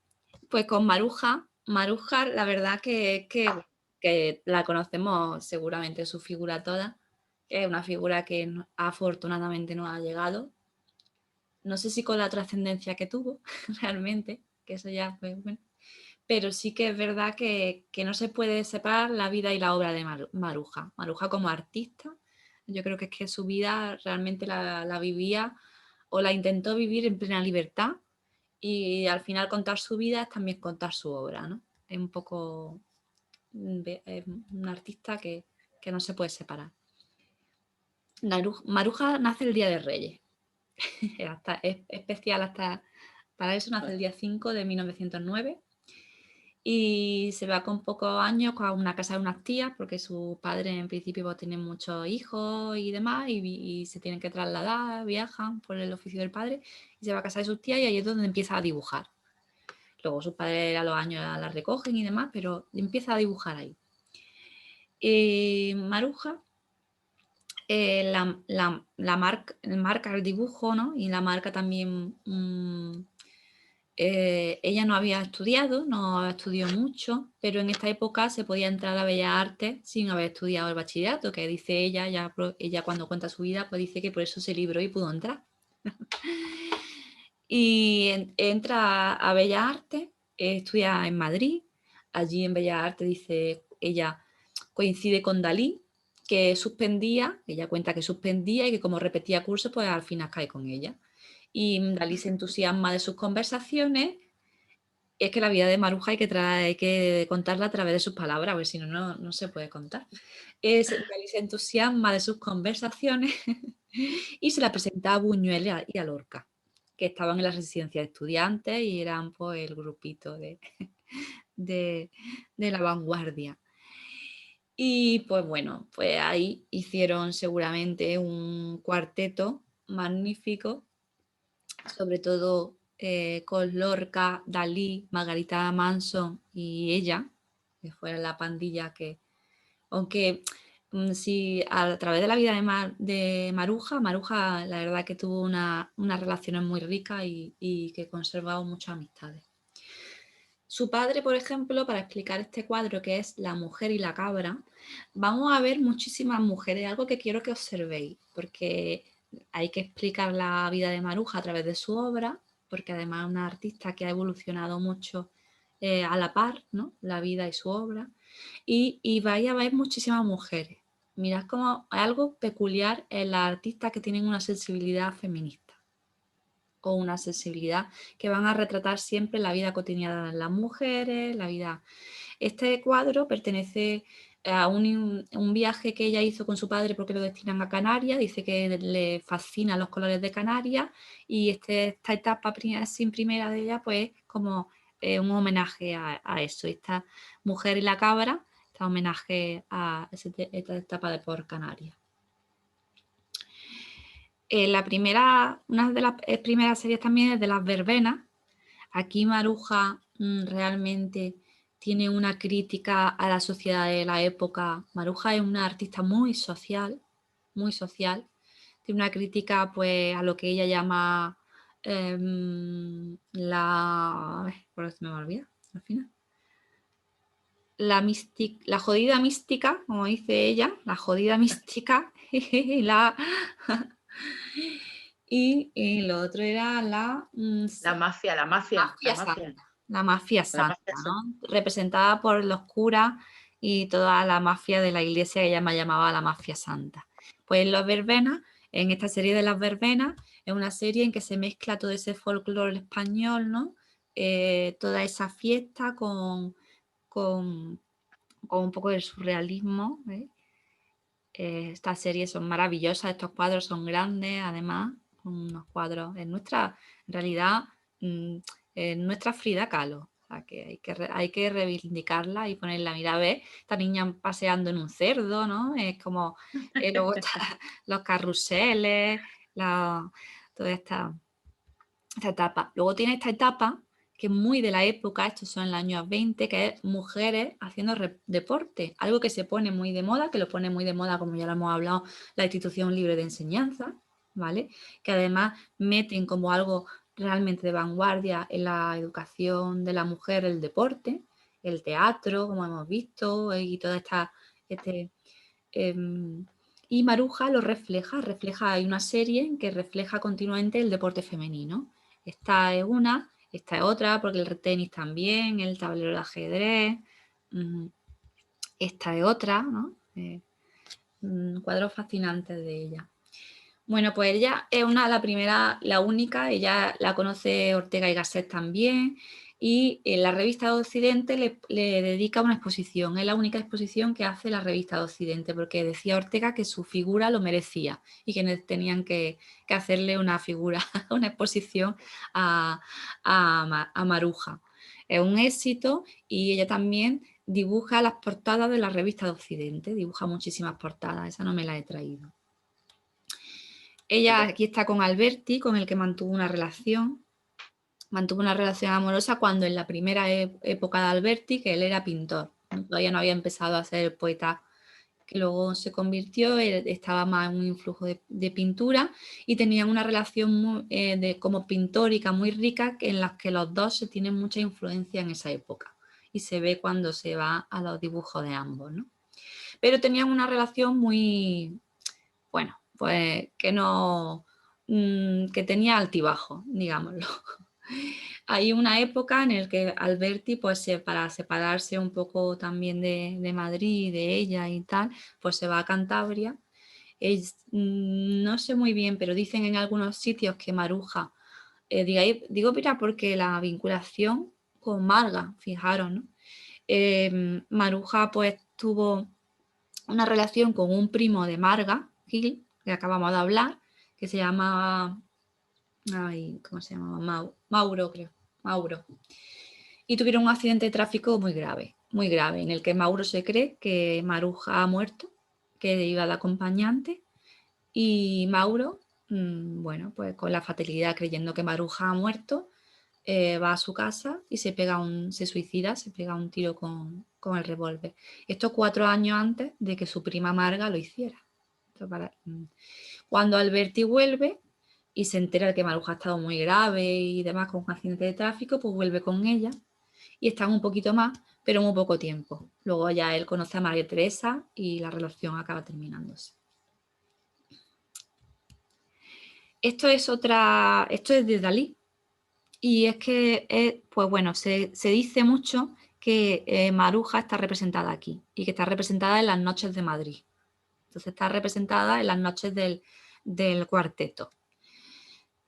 pues con Maruja, la verdad que la conocemos seguramente su figura toda, que es una figura que afortunadamente nos ha llegado. No sé si con la trascendencia que tuvo realmente, que eso ya pues bueno. Pero sí que es verdad que no se puede separar la vida y la obra de Maruja. Maruja como artista, yo creo que es que su vida realmente la vivía o la intentó vivir en plena libertad, y al final contar su vida es también contar su obra, ¿no? Es un poco un artista que no se puede separar. Maruja nace el Día de Reyes. Es especial hasta para eso, nace el día 5 de 1909 y se va con pocos años a una casa de unas tías porque su padre en principio va a tener muchos hijos y demás y se tienen que trasladar, viajan por el oficio del padre y se va a casa de sus tías y ahí es donde empieza a dibujar. Luego sus padres a los años la recogen y demás, pero empieza a dibujar ahí. Maruja marca el dibujo, ¿no? Y la marca también... ella no había estudiado, no estudió mucho, pero en esta época se podía entrar a Bellas Artes sin haber estudiado el bachillerato, que dice ella cuando cuenta su vida, pues dice que por eso se libró y pudo entrar. Y entra a Bellas Artes, estudia en Madrid, allí en Bellas Artes dice ella coincide con Dalí, que suspendía, ella cuenta que suspendía y que como repetía cursos, pues al final cae con ella. Y Dalí se entusiasma de sus conversaciones. Es que la vida de Maruja hay que contarla a través de sus palabras, porque si no, no se puede contar. Dalí se entusiasma de sus conversaciones y se la presenta a Buñuel y a Lorca, que estaban en la residencia de estudiantes y eran pues el grupito de la vanguardia. Y pues bueno, pues ahí hicieron seguramente un cuarteto magnífico, sobre todo con Lorca, Dalí, Margarita Manson y ella, que fue la pandilla que, aunque sí, a través de la vida de Maruja la verdad que tuvo unas relaciones muy ricas y que conservaba muchas amistades. Su padre, por ejemplo, para explicar este cuadro que es La mujer y la cabra, vamos a ver muchísimas mujeres, algo que quiero que observéis, porque hay que explicar la vida de Maruja a través de su obra, porque además es una artista que ha evolucionado mucho a la par, ¿no? La vida y su obra, y vais a ver muchísimas mujeres. Mirad cómo hay algo peculiar en las artistas que tienen una sensibilidad feminista o una sensibilidad que van a retratar siempre la vida cotidiana de las mujeres, la vida. Este cuadro pertenece a un viaje que ella hizo con su padre porque lo destinan a Canarias, dice que le fascinan los colores de Canarias y esta etapa sin primera de ella pues como un homenaje a eso, esta mujer y la cabra, este homenaje a esta etapa de por Canarias. Una de las primeras series también es de las verbenas. Aquí Maruja realmente tiene una crítica a la sociedad de la época. Maruja es una artista muy social, tiene una crítica pues a lo que ella llama por me olvida al final. La jodida mística, como dice ella, la jodida mística y y lo otro era la mafia. La mafia santa, ¿no? Representada por los curas y toda la mafia de la iglesia que ella llamaba la mafia santa. Pues en Las Verbenas, en esta serie de Las Verbenas, es una serie en que se mezcla todo ese folclore español, ¿no? Toda esa fiesta con un poco de surrealismo. Estas series son maravillosas, estos cuadros son grandes, además, unos cuadros en realidad, en nuestra Frida Kahlo. O sea, que hay que reivindicarla y ponerla, mira, a ver, esta niña paseando en un cerdo, ¿no? Es como, luego los carruseles, toda esta etapa. Luego tiene esta etapa que es muy de la época, estos son los años 20, que es mujeres haciendo deporte, algo que se pone muy de moda, que lo pone muy de moda, como ya lo hemos hablado, la institución libre de enseñanza, ¿vale? Que además meten como algo realmente de vanguardia en la educación de la mujer, el deporte, el teatro, como hemos visto, y toda esta... y Maruja lo refleja, hay una serie en que refleja continuamente el deporte femenino. Esta es una, esta es otra, porque el tenis también, el tablero de ajedrez, esta es otra, ¿no? Cuadros fascinantes de ella. Bueno, pues ella es la única, ella la conoce Ortega y Gasset también, y la revista de Occidente le dedica una exposición. Es la única exposición que hace la revista de Occidente, porque decía Ortega que su figura lo merecía y que tenían que hacerle una figura, una exposición a Maruja. Es un éxito y ella también dibuja las portadas de la revista de Occidente, dibuja muchísimas portadas, esa no me la he traído. Ella aquí está con Alberti, con el que mantuvo una relación amorosa cuando en la primera época de Alberti, que él era pintor, todavía no había empezado a ser poeta, que luego se convirtió, él estaba más en un influjo de pintura y tenían una relación como pintórica muy rica, en las que los dos se tienen mucha influencia en esa época y se ve cuando se va a los dibujos de ambos, ¿no? Pero tenían una relación muy, bueno, pues que no, que tenía altibajos, digámoslo. Hay una época en la que Alberti, pues para separarse un poco también de Madrid, de ella y tal, pues se va a Cantabria. No sé muy bien, pero dicen en algunos sitios que Maruja, digo mira, porque la vinculación con Marga, fijaros, ¿no? Maruja pues tuvo una relación con un primo de Marga, Gil, que acabamos de hablar, que se llama, ¿cómo se llamaba? Mauro, creo. Mauro. Y tuvieron un accidente de tráfico muy grave, en el que Mauro se cree que Maruja ha muerto, que iba de acompañante, y Mauro, bueno, pues con la fatalidad, creyendo que Maruja ha muerto, va a su casa y se suicida, se pega un tiro con el revólver. Esto 4 años antes de que su prima Marga lo hiciera. Cuando Alberti vuelve y se entera de que Maruja ha estado muy grave y demás con un accidente de tráfico, pues vuelve con ella y están un poquito más, pero muy poco tiempo. Luego ya él conoce a María Teresa y la relación acaba terminándose. Esto es de Dalí. Y es que, pues bueno, se dice mucho que Maruja está representada aquí y que está representada en las noches de Madrid. Entonces está representada en las noches del cuarteto.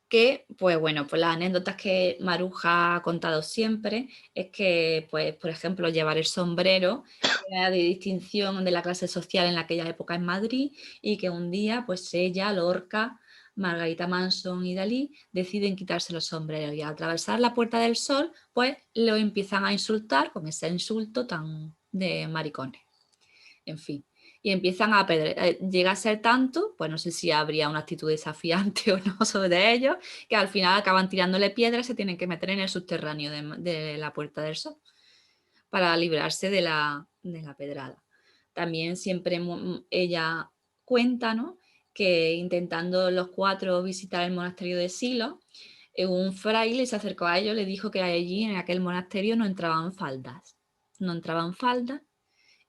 Que, pues bueno, pues las anécdotas que Maruja ha contado siempre es que, pues, por ejemplo, llevar el sombrero era de distinción de la clase social en aquella época en Madrid y que un día, pues ella, Lorca, Margarita Manson y Dalí deciden quitarse los sombreros y al atravesar la Puerta del Sol, pues lo empiezan a insultar con ese insulto tan de maricones. En fin. Y empiezan a llega a ser tanto, pues no sé si habría una actitud desafiante o no sobre ellos, que al final acaban tirándole piedras y se tienen que meter en el subterráneo de la Puerta del Sol para librarse de la pedrada. También siempre ella cuenta, ¿no?, que intentando los 4 visitar el monasterio de Silo, un fraile se acercó a ellos y le dijo que allí en aquel monasterio no entraban faldas. No entraban faldas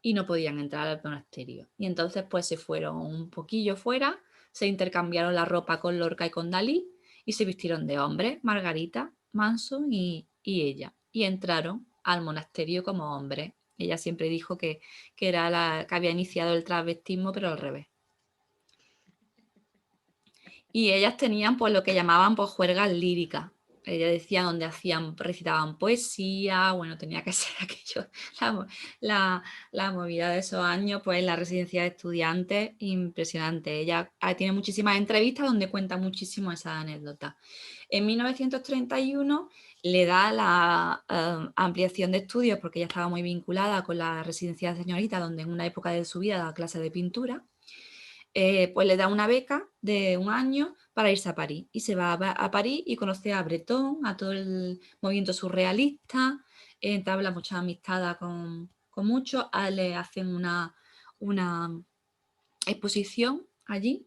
y no podían entrar al monasterio. Y entonces pues se fueron un poquillo fuera, se intercambiaron la ropa con Lorca y con Dalí y se vistieron de hombre, Margarita, Manson y ella. Y entraron al monasterio como hombres. Ella siempre dijo que era la que había iniciado el travestismo, pero al revés. Y ellas tenían pues lo que llamaban pues juergas líricas. Ella decía donde recitaban poesía, bueno, tenía que ser aquello, la movida de esos años, pues la residencia de estudiantes, impresionante. Ella tiene muchísimas entrevistas donde cuenta muchísimo esa anécdota. En 1931 le da la ampliación de estudios porque ella estaba muy vinculada con la residencia de señorita, donde en una época de su vida daba clase de pintura. Pues le da una beca de 1 año para irse a París. Y se va a París y conoce a Breton, a todo el movimiento surrealista, entabla mucha amistad con muchos, le hacen una exposición allí,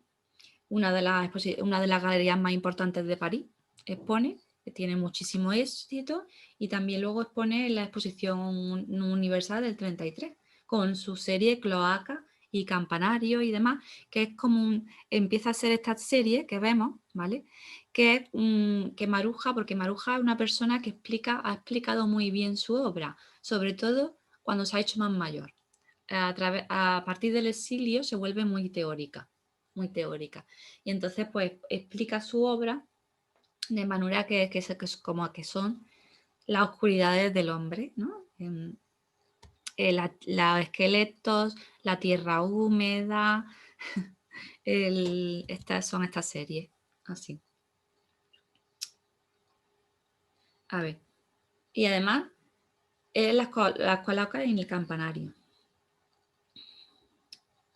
una de las galerías más importantes de París, expone, que tiene muchísimo éxito, y también luego expone en la exposición universal del 33, con su serie Cloaca y Campanario y demás, que es como empieza a ser esta serie que vemos, ¿vale? Que es que Maruja, porque Maruja es una persona que ha explicado muy bien su obra, sobre todo cuando se ha hecho más mayor. A partir del exilio se vuelve muy teórica. Y entonces, pues, explica su obra de manera que son las oscuridades del hombre, ¿no? Los esqueletos, la tierra húmeda, son estas series, así. A ver, y además las coloca en el campanario.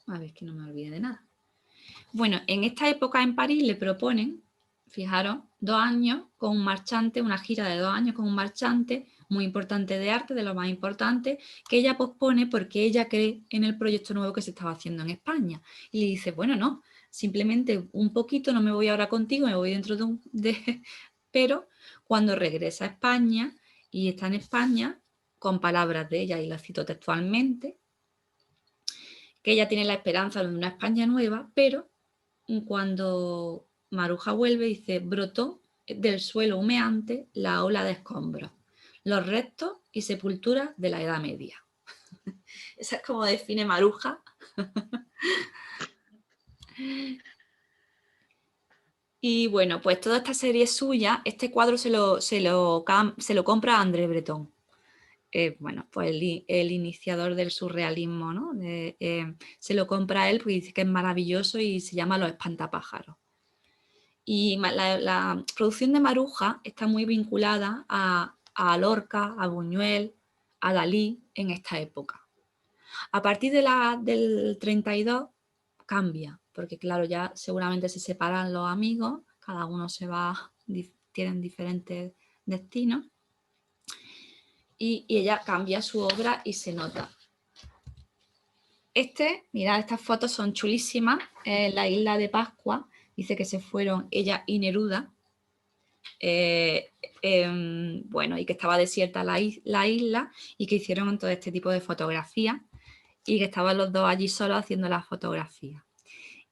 A ver, que no me olvide de nada. Bueno, en esta época en París le proponen, fijaros, 2 años con un marchante, una gira de 2 años con un marchante muy importante de arte, de lo más importante, que ella pospone porque ella cree en el proyecto nuevo que se estaba haciendo en España. Y le dice, bueno, no, simplemente un poquito, no me voy ahora contigo, me voy dentro de pero cuando regresa a España y está en España, con palabras de ella, y la cito textualmente, que ella tiene la esperanza de una España nueva, pero cuando Maruja vuelve, dice, brotó del suelo humeante la ola de escombros, los restos y sepulturas de la Edad Media. Esa es como define Maruja. Y bueno, pues toda esta serie suya, este cuadro se lo compra André Breton. Bueno, pues el iniciador del surrealismo, ¿no? Se lo compra él porque dice que es maravilloso y se llama Los Espantapájaros. Y la producción de Maruja está muy vinculada a Lorca, a Buñuel, a Dalí en esta época. A partir del 32 cambia, porque claro, ya seguramente se separan los amigos, cada uno se va, tienen diferentes destinos, y ella cambia su obra y se nota. Mirad, estas fotos son chulísimas, la isla de Pascua, dice que se fueron ella y Neruda, bueno, y que estaba desierta la isla y que hicieron todo este tipo de fotografías y que estaban los dos allí solos haciendo las fotografías.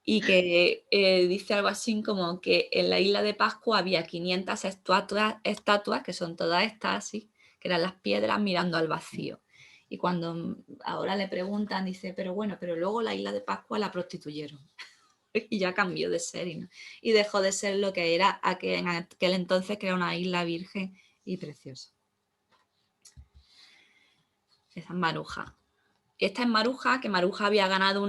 Y que dice algo así como que en la isla de Pascua había 500 estatuas, que son todas estas así, que eran las piedras mirando al vacío. Y cuando ahora le preguntan, dice, pero bueno, pero luego la isla de Pascua la prostituyeron. Y ya cambió de ser y dejó de ser lo que era en aquel entonces, que era una isla virgen y preciosa. Esa es Maruja. Esta es Maruja, que Maruja había ganado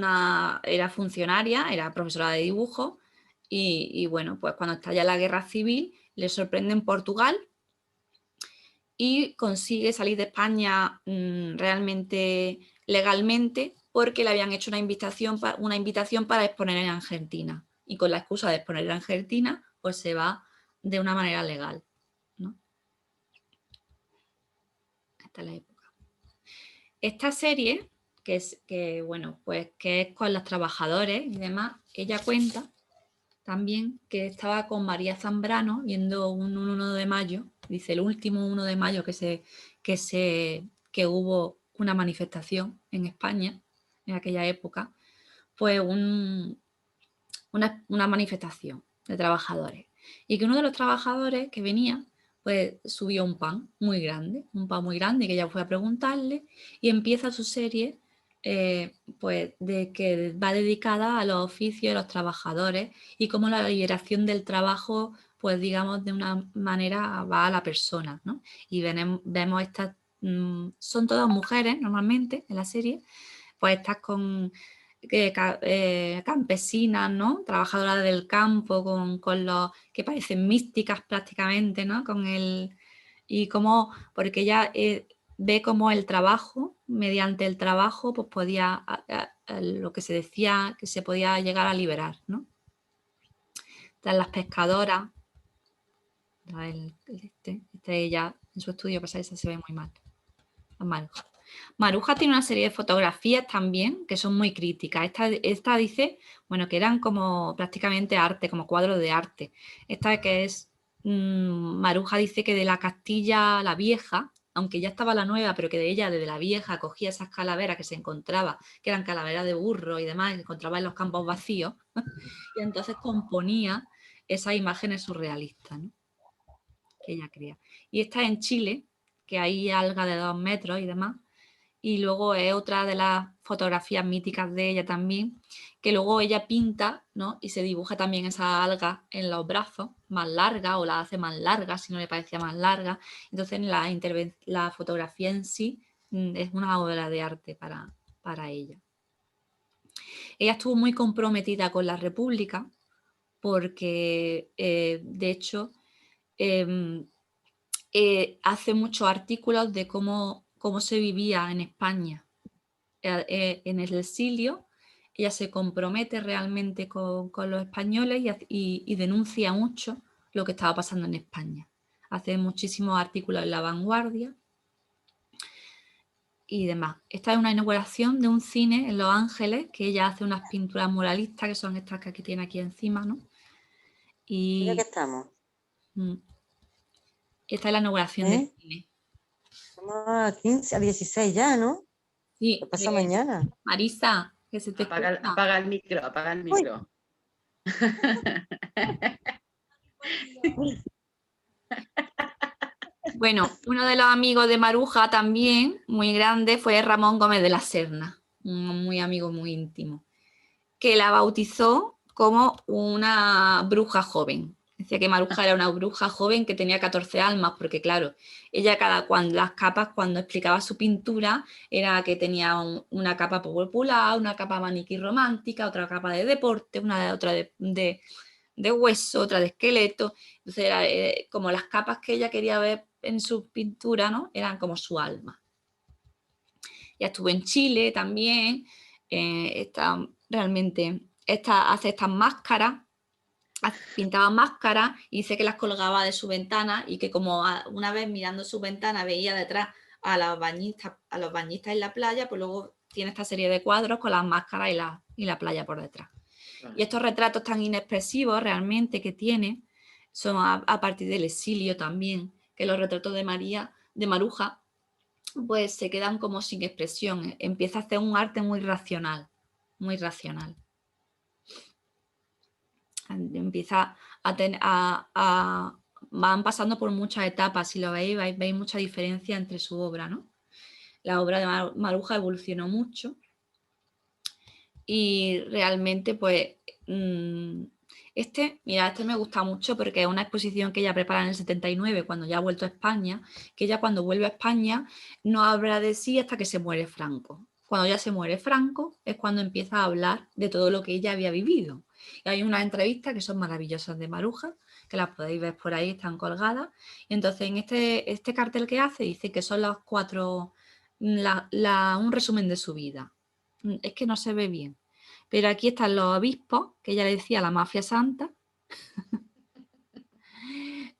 era funcionaria, era profesora de dibujo y bueno, pues cuando estalla la guerra civil le sorprende en Portugal y consigue salir de España realmente legalmente porque le habían hecho una invitación para exponer en Argentina. Y con la excusa de exponer en Argentina, pues se va de una manera legal, ¿no? Esta es la época. Esta serie, que es con los trabajadores y demás, ella cuenta también que estaba con María Zambrano viendo un 1 de mayo, dice el último 1 de mayo que hubo una manifestación en España en aquella época, fue una manifestación de trabajadores y que uno de los trabajadores que venía pues subió un pan muy grande que ella fue a preguntarle y empieza su serie pues de que va dedicada a los oficios de los trabajadores y cómo la liberación del trabajo pues digamos de una manera va a la persona, ¿no? Y vemos estas, son todas mujeres normalmente en la serie, pues estas con campesinas, ¿no? Trabajadoras del campo con los que parecen místicas prácticamente, ¿no? Y cómo, porque ella ve cómo el trabajo, mediante el trabajo, pues podía, lo que se decía, que se podía llegar a liberar, ¿no? Las pescadoras, ella en su estudio, pues esa se ve muy mal. Maruja tiene una serie de fotografías también que son muy críticas. Esta dice, bueno, que eran como prácticamente arte, como cuadros de arte. Esta que es, Maruja dice que de la Castilla la Vieja, aunque ya estaba la nueva, pero que de ella, desde la vieja, cogía esas calaveras que se encontraba, que eran calaveras de burro y demás, que encontraba en los campos vacíos, y entonces componía esas imágenes surrealistas, ¿no? Que ella crea. Y esta en Chile, que hay alga de 2 metros y demás, y luego es otra de las fotografías míticas de ella también, que luego ella pinta, ¿no? Y se dibuja también esa alga en los brazos, más larga, o la hace más larga si no le parecía más larga. Entonces la fotografía en sí es una obra de arte para ella. Ella estuvo muy comprometida con la República porque, de hecho, hace muchos artículos de cómo se vivía en España en el exilio. Ella se compromete realmente con los españoles y denuncia mucho lo que estaba pasando en España. Hace muchísimos artículos en La Vanguardia y demás. Esta es una inauguración de un cine en Los Ángeles, que ella hace unas pinturas muralistas, que son estas que tiene aquí encima, ¿no? Mira Y que estamos. esta es la inauguración del cine. Estamos a 15, a 16 ya, ¿no? Sí, ¿Qué pasa mañana? Marisa, que se te escucha. Apaga el micro, apaga el micro. Bueno, uno de los amigos de Maruja también, muy grande, fue Ramón Gómez de la Serna, un muy amigo, muy íntimo, que la bautizó como una bruja joven. Decía que Maruja era una bruja joven que tenía 14 almas, porque claro, ella las capas, cuando explicaba su pintura, era que tenía una capa popular, una capa maniquí romántica, otra capa de deporte, otra de hueso, otra de esqueleto. Entonces era como las capas que ella quería ver en su pintura, ¿no? Eran como su alma. Ya estuvo en Chile también, hace estas máscaras, pintaba máscaras y dice que las colgaba de su ventana y que como una vez mirando su ventana veía detrás a los bañistas en la playa, pues luego tiene esta serie de cuadros con las máscaras y la playa por detrás. Y estos retratos tan inexpresivos realmente que tiene son a partir del exilio también, que los retratos de Maruja, pues se quedan como sin expresión. Empieza a hacer un arte muy racional, muy racional. Empieza van pasando por muchas etapas. Si lo veis mucha diferencia entre su obra, ¿no? La obra de Maruja evolucionó mucho y realmente, pues, este me gusta mucho porque es una exposición que ella prepara en el 79, cuando ya ha vuelto a España, que ella cuando vuelve a España no habla de sí hasta que se muere Franco. Cuando ya se muere Franco es cuando empieza a hablar de todo lo que ella había vivido. Y hay unas entrevistas que son maravillosas de Maruja, que las podéis ver por ahí, están colgadas. Y entonces en este cartel que hace dice que son los 4, un resumen de su vida. Es que no se ve bien. Pero aquí están los obispos, que ella le decía la mafia santa.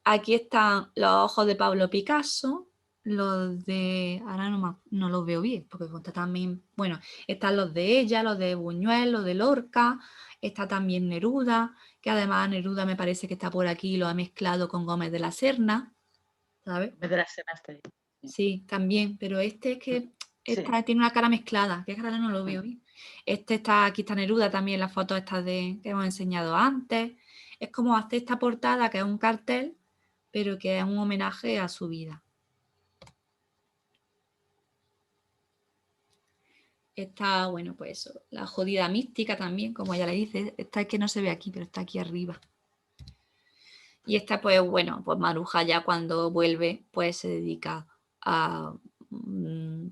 Aquí están los ojos de Pablo Picasso, los de... Ahora no los veo bien, porque está también... Bueno, están los de ella, los de Buñuel, los de Lorca, está también Neruda, que además Neruda me parece que está por aquí y lo ha mezclado con Gómez de la Serna, ¿sabes? Gómez de la Serna está ahí. Sí, también, pero este es que tiene una cara mezclada, que ahora no lo veo bien. Aquí está Neruda también, las fotos estas que hemos enseñado antes. Es como hacer esta portada, que es un cartel, pero que es un homenaje a su vida. Está, bueno, pues eso, la jodida mística también, como ella le dice. Esta es que no se ve aquí, pero está aquí arriba. Y esta, pues bueno, pues Maruja ya cuando vuelve, pues se dedica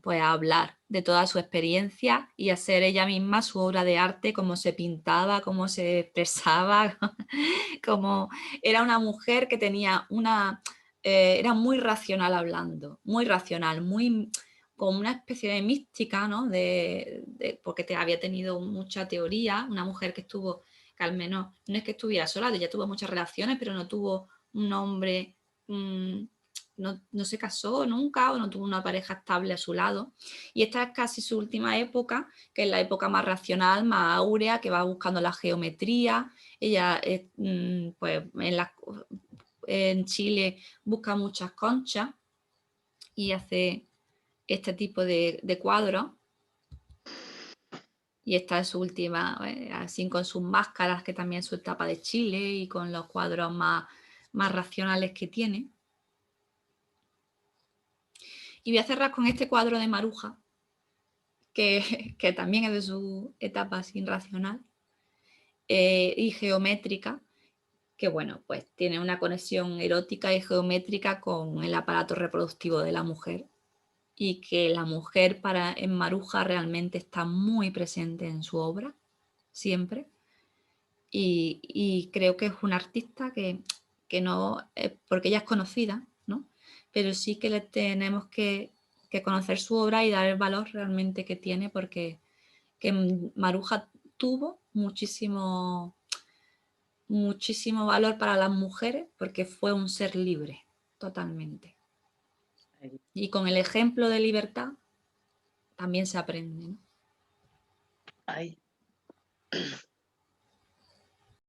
pues a hablar de toda su experiencia y a ser ella misma su obra de arte, cómo se pintaba, cómo se expresaba, como era una mujer que tenía era muy racional hablando, muy racional, muy como una especie de mística, ¿no? Porque había tenido mucha teoría, una mujer que al menos no es que estuviera sola, ella tuvo muchas relaciones, pero no tuvo un hombre, no se casó nunca o no tuvo una pareja estable a su lado. Y esta es casi su última época, que es la época más racional, más áurea, que va buscando la geometría. Ella, pues en Chile busca muchas conchas y hace este tipo de cuadros. Y esta es su última, así con sus máscaras, que también es su etapa de Chile, y con los cuadros más racionales que tiene. Y voy a cerrar con este cuadro de Maruja, que también es de su etapa sin racional, y geométrica, que bueno, pues tiene una conexión erótica y geométrica con el aparato reproductivo de la mujer, y que la mujer en Maruja realmente está muy presente en su obra, siempre, y creo que es una artista que no, porque ella es conocida, ¿no? Pero sí que le tenemos que conocer su obra y dar el valor realmente que tiene, porque que Maruja tuvo muchísimo valor para las mujeres, porque fue un ser libre, totalmente. Y con el ejemplo de libertad también se aprende, ¿no? Ay.